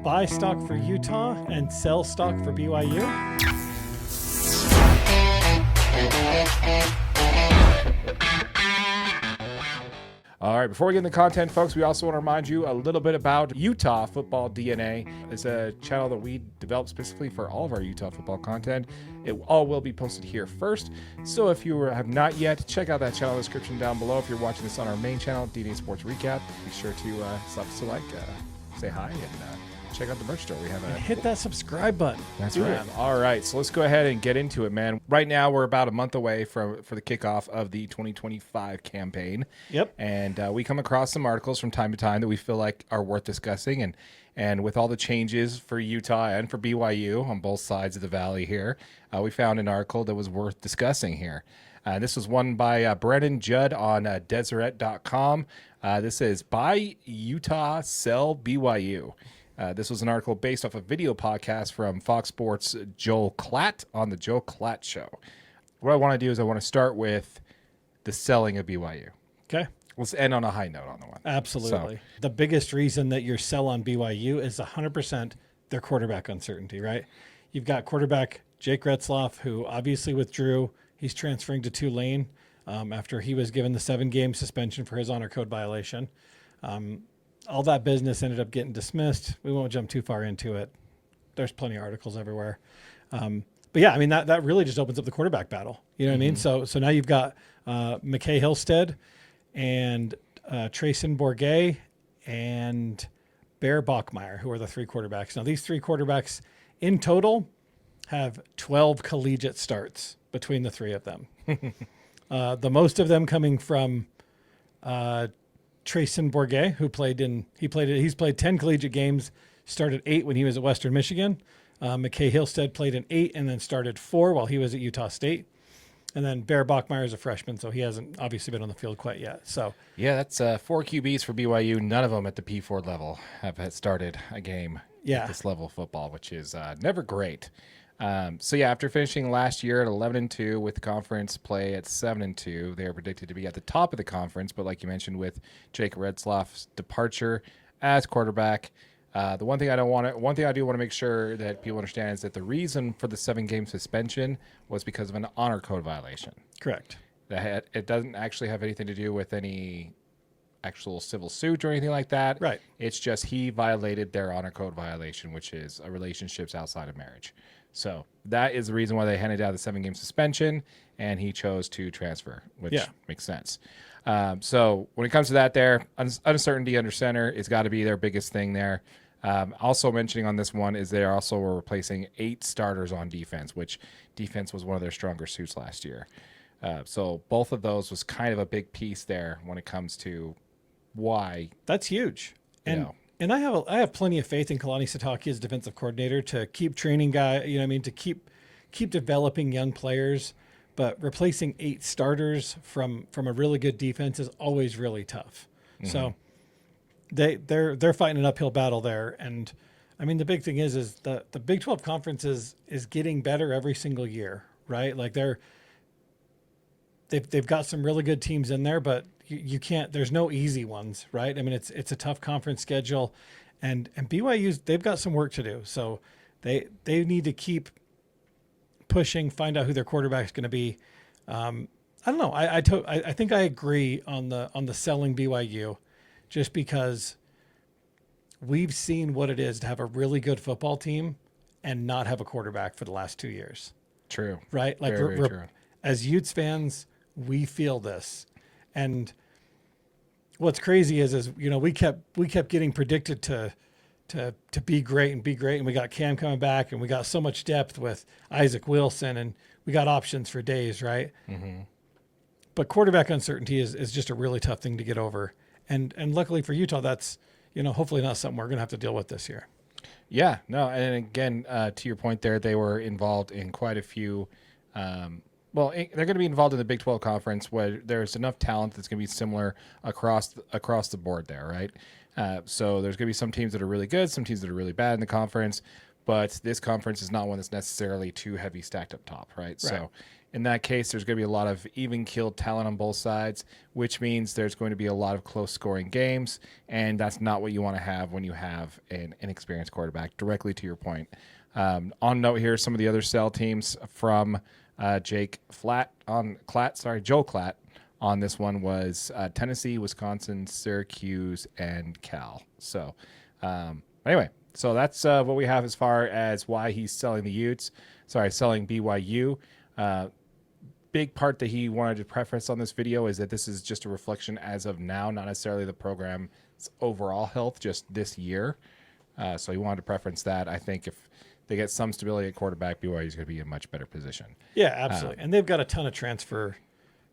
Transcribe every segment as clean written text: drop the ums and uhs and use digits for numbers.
buy stock for Utah and sell stock for BYU? All right, before we get into content, folks, we also want to remind you a little bit about Utah Football DNA. It's a channel that we developed specifically for all of our Utah football content. It all will be posted here first. So if you have not yet, check out that channel description down below. If you're watching this on our main channel, DNA Sports Recap, be sure to slap us a like, say hi, and check out the merch store. We have hit that subscribe button. That's right. All right, so let's go ahead and get into it, man. Right now, we're about a month away for the kickoff of the 2025 campaign. Yep. And we come across some articles from time to time that we feel like are worth discussing. And with all the changes for Utah and for BYU on both sides of the valley here, we found an article that was worth discussing here. This was one by Brandon Judd on Deseret.com. This is Buy Utah, Sell BYU. This was an article based off a video podcast from Fox Sports' Joel Klatt on the Joel Klatt Show. What I want to do is I want to start with the selling of BYU. Okay. Let's end on a high note on the one. Absolutely. So, the biggest reason that you're sell on BYU is 100% their quarterback uncertainty, right? You've got quarterback Jake Retzloff, who obviously withdrew. He's transferring to Tulane after he was given the 7-game suspension for his honor code violation. All that business ended up getting dismissed. We won't jump too far into it. There's plenty of articles everywhere. But yeah, I mean, that really just opens up the quarterback battle. You know what I mean? So now you've got McKay Hillstead and Trayson Bourget and Bear Bachmeier, who are the 3 quarterbacks. Now, these 3 quarterbacks in total have 12 collegiate starts between the 3 of them. The most of them coming from Trayson Bourget, who he's played 10 collegiate games, started 8 when he was at Western Michigan. McKay Hillstead played in 8 and then started 4 while he was at Utah State. And then Bear Bachmeier is a freshman, so he hasn't obviously been on the field quite yet. So yeah, that's 4 QBs for BYU. None of them at the P4 level have started a game at this level of football, which is never great. So yeah, after finishing last year at 11-2 with conference play at 7-2, they are predicted to be at the top of the conference. But like you mentioned, with Jake Retzloff's departure as quarterback, the one thing I do want to make sure that people understand is that the reason for the 7-game suspension was because of an honor code violation. Correct. It doesn't actually have anything to do with any actual civil suit or anything like that. Right. It's just he violated their honor code violation, which is a relationships outside of marriage. So that is the reason why they handed out the 7-game suspension, and he chose to transfer, which makes sense. So when it comes to that there, uncertainty under center has got to be their biggest thing there. Also mentioning on this one is they also were replacing 8 starters on defense, which defense was one of their stronger suits last year. So both of those was kind of a big piece there when it comes to why. That's huge. And I have plenty of faith in Kalani Sitake as defensive coordinator to keep training to keep developing young players, but replacing 8 starters from a really good defense is always really tough. Mm-hmm. So they're fighting an uphill battle there. And I mean, the big thing is the Big 12 conference is getting better every single year, right? Like they've got some really good teams in there, but you can't, there's no easy ones, right? I mean, it's a tough conference schedule, and BYU's, they've got some work to do. So they need to keep pushing, find out who their quarterback's going to be. I don't know. I think I agree on the selling BYU, just because we've seen what it is to have a really good football team and not have a quarterback for the last 2 years. True. Right? Like very true. As Utes fans, we feel this. And what's crazy is we kept getting predicted to be great, and we got Cam coming back, and we got so much depth with Isaac Wilson, and we got options for days, right? Mm-hmm. But quarterback uncertainty is just a really tough thing to get over. And luckily for Utah, that's hopefully not something we're going to have to deal with this year. Yeah, no, and again, to your point there, they were involved in quite a few. They're going to be involved in the Big 12 conference where there's enough talent that's going to be similar across the board there, right? So there's going to be some teams that are really good, some teams that are really bad in the conference, but this conference is not one that's necessarily too heavy stacked up top, right? So In that case, there's going to be a lot of even-keeled talent on both sides, which means there's going to be a lot of close-scoring games, and that's not what you want to have when you have an inexperienced quarterback, directly to your point. On note here, some of the other sell teams from Joel Klatt on this one was Tennessee, Wisconsin, Syracuse, and Cal. So anyway, so that's what we have as far as why he's selling selling BYU. Big part that he wanted to preface on this video is that this is just a reflection as of now, not necessarily the program's overall health, just this year. So he wanted to preference that. I think if they get some stability at quarterback, BYU is going to be in a much better position. Yeah, absolutely. And they've got a ton of transfer.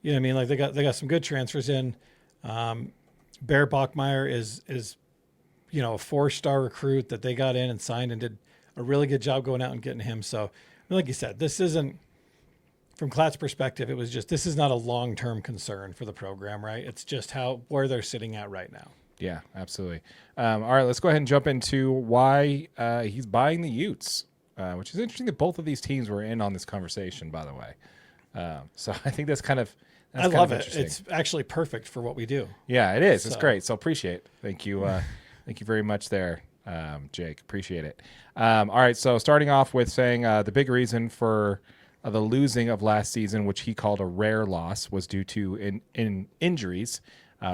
You know what I mean? Like they got some good transfers in. Bear Bachmeier is a 4-star recruit that they got in and signed and did a really good job going out and getting him. So like you said, this isn't, from Klatt's perspective, it was just, this is not a long-term concern for the program, right? It's just where they're sitting at right now. Yeah, absolutely. All right, let's go ahead and jump into why he's buying the Utes, which is interesting that both of these teams were in on this conversation, by the way. So I think that's kind of I love it. It's actually perfect for what we do. Yeah, it is. It's great. So appreciate it. Thank you. Thank you very much there, Jake. Appreciate it. All right, so starting off with saying the big reason for the losing of last season, which he called a rare loss, was due to injuries,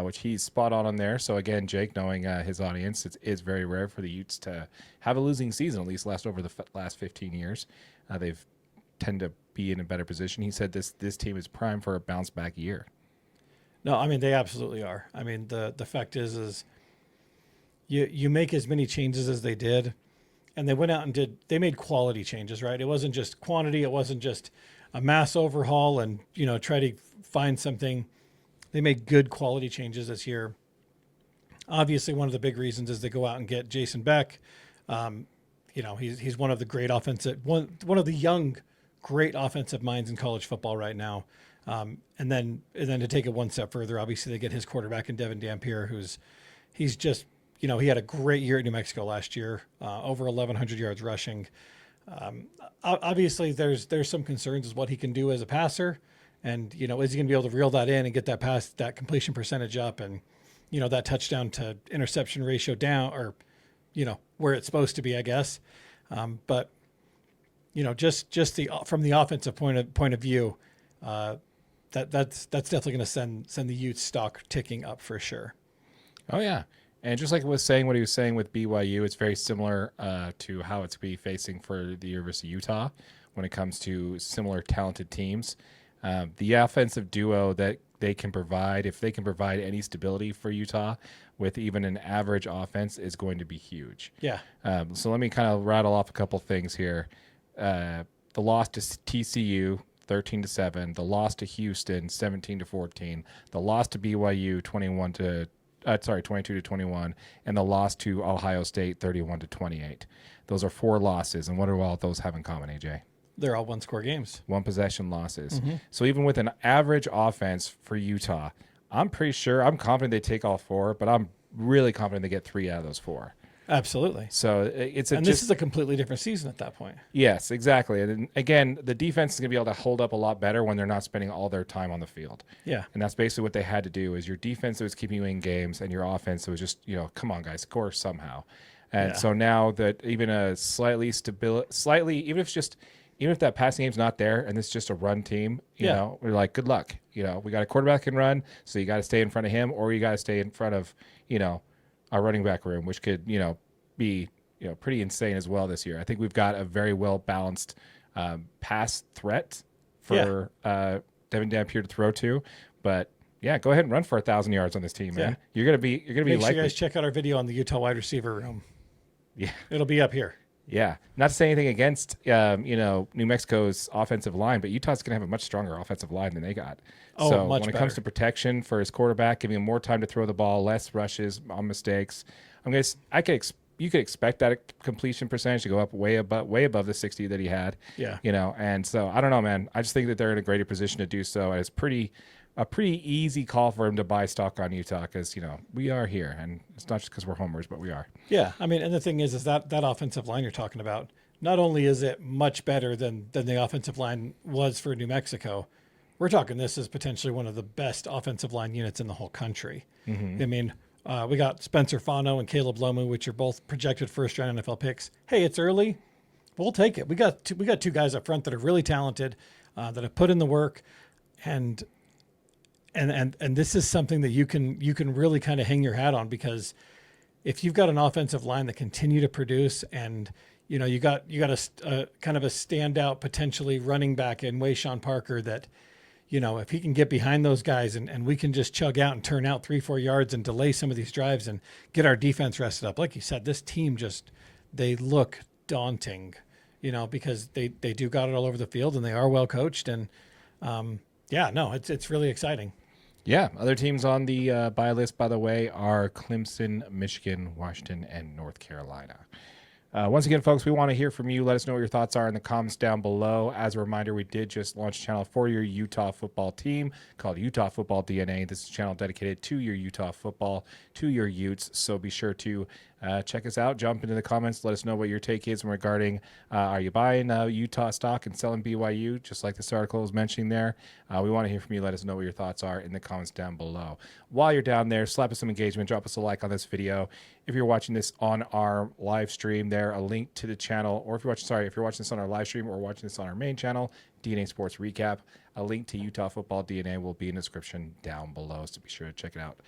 which he's spot on there. So again, Jake, knowing his audience, it is very rare for the Utes to have a losing season, at least last over the last 15 years. They've tend to be in a better position. He said this team is primed for a bounce back year. No, I mean, they absolutely are. I mean, the fact is you make as many changes as they did, and they went out and they made quality changes, right? It wasn't just quantity. It wasn't just a mass overhaul and, try to find something. They made good quality changes this year. Obviously, one of the big reasons is they go out and get Jason Beck. He's one of the great one of the young, great offensive minds in college football right now. And then to take it one step further, obviously they get his quarterback in Devon Dampier, he's just, he had a great year at New Mexico last year, over 1,100 yards rushing. Obviously there's some concerns as what he can do as a passer, and, is he going to be able to reel that in and get that completion percentage up, and, that touchdown to interception ratio down, or, where it's supposed to be, I guess. But just from the offensive point of view, that's definitely going to send the Utes stock ticking up for sure. Oh yeah, and just like what he was saying with BYU, it's very similar to how it's be facing for the University of Utah when it comes to similar talented teams. The offensive duo that they can provide, if they can provide any stability for Utah with even an average offense, is going to be huge. Yeah. So let me kind of rattle off a couple things here. The loss to TCU, 13-7. The loss to Houston, 17-14. The loss to BYU, 22-21, and the loss to Ohio State, 31-28. Those are 4 losses, and what do all those have in common, AJ? They're all one-score games. One possession losses. Mm-hmm. So even with an average offense for Utah, I'm confident they take all 4, but I'm really confident they get 3 out of those 4. Absolutely. So this is a completely different season at that point. Yes, exactly. And again, the defense is going to be able to hold up a lot better when they're not spending all their time on the field. Yeah. And that's basically what they had to do, is your defense was keeping you in games, and your offense was just, come on, guys, score somehow. And so now that even a even if that passing game's not there and it's just a run team, you know, we're like, good luck. We got a quarterback can run, so you got to stay in front of him, or you got to stay in front of, our running back room, which could, be, pretty insane as well this year. I think we've got a very well balanced pass threat for Devon Dampier to throw to, but yeah, go ahead and run for 1,000 yards on this team, man. You're gonna be Make sure you guys check out our video on the Utah wide receiver room. Yeah, it'll be up here. Yeah, not to say anything against New Mexico's offensive line, but Utah's going to have a much stronger offensive line than they got. Oh, so much when it better. comes to protection for his quarterback, giving him more time to throw the ball, less rushes on mistakes, you could expect that completion percentage to go up way above the 60 that he had. Yeah. And so I don't know, man. I just think that they're in a greater position to do so. And it's pretty a pretty easy call for him to buy stock on Utah because, we are here. And it's not just because we're homers, but we are. Yeah. I mean, and the thing is that offensive line you're talking about, not only is it much better than the offensive line was for New Mexico, we're talking this is potentially one of the best offensive line units in the whole country. Mm-hmm. I mean, we got Spencer Fano and Caleb Lomu, which are both projected first-round NFL picks. Hey, it's early. We'll take it. We got two guys up front that are really talented, that have put in the work, and this is something that you can really kind of hang your hat on, because if you've got an offensive line that continue to produce, and you got a kind of a standout potentially running back in Wayshawn Parker that, if he can get behind those guys and we can just chug out and turn out 3-4 yards and delay some of these drives and get our defense rested up. Like you said, this team they look daunting, because they do got it all over the field and they are well coached. And it's really exciting. Yeah. Other teams on the buy list, by the way, are Clemson, Michigan, Washington, and North Carolina. Once again, folks, we want to hear from you. Let us know what your thoughts are in the comments down below. As a reminder, we did just launch a channel for your Utah football team called Utah Football DNA. This is a channel dedicated to your Utah football, to your Utes. So be sure to check us out. Jump into the comments. Let us know what your take is regarding are you buying Utah stock and selling BYU, just like this article was mentioning there. We want to hear from you. Let us know what your thoughts are in the comments down below. While you're down there, slap us some engagement. Drop us a like on this video. If you're watching this on our live stream, there a link to the channel, or if you're watching this on our live stream or watching this on our main channel, DNA Sports Recap, a link to Utah Football DNA will be in the description down below, so be sure to check it out.